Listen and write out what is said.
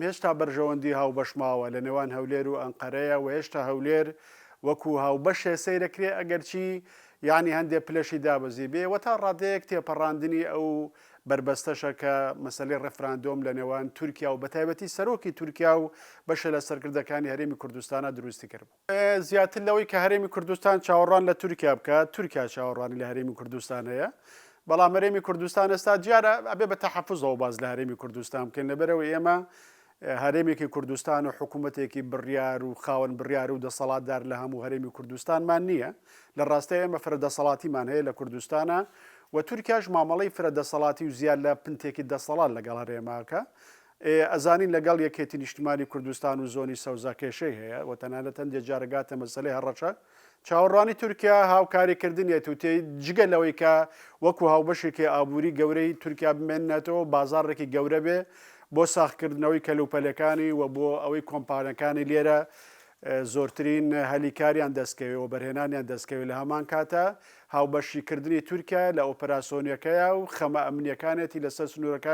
هێشتا بەرژەوەندی هاوبەشماوە لە نێوان هەولێر و ئەنقەرەیە و هێشتا هەولێر وەکو هاوبەشێ سەیرەکرێ ئەگەرچی یعنی هەندێک پلەشی دابەزی بێ و تا ڕادەیەک تێپەڕاندنی ئەو بربەستەشە کە مەسەلەی ڕێفراندۆم لە نێوان تورکیا و بەتایبەتی سەرۆکی تورکیا و بەشە لە سەرکردەکانی هەرێمی کوردستانە دروستی کرد. زیاتر لەوەی کە هەرێمی کوردستان چاوەڕوان لە تورکیا بکات، تورکیا چاوەڕوانی لە هەرێمی کوردستان هەیە. بەڵام هەرێمی کوردستان ئێستا دیارە ئەبێ بە تەحەفوزەوە باز لە هەرێمی کوردستان بکەین لەبەرەوە ئێمە هەرێمێکی کوردستان و حکوومەتێکی بڕیار و خاوەن بڕیار و دەسەڵاتدار لە هەموو هەرێمی کوردستانمان نییە. لە ڕاستەیە ئێمە فرەدەسەڵاتیمان هەیە لە کوردستانە و تورکیاش مامەڵەی فرەدەسەڵاتی و زیاد لە پنتێکی دەسەڵات لەگەڵ هەرێماکە. ئەزانین لەگەڵ یەکێتی نیشتیمانی کوردستان و زۆنی سەوزا کێشەی هەیە و تەنانەت هەندێک جارەگاتە مەسەلەی هەڕەشە چاوەڕوانی تورکیا هاوکاریکردنیەت و تێ جگە لەوەی کە وەکو هاوبەشێکی ئابووری گەورەی تورکیا بمێنێتەوە بازاڕێکی گەورە بێ بۆ ساختکردنەوەی کەلوپەلەکانی و بۆ ئەوەی کۆمپانەکانی لێرە زۆرترین هەلیکاریان دەستکەوێت و بەرهێنانیان دەستکەوێت لە هەمان کاتە هاوبەشیکردنی تورکیا لە ئۆپەراسۆنیەکەیە و خەمە ئەمنیەکانێتی لەسەر سنوورەکان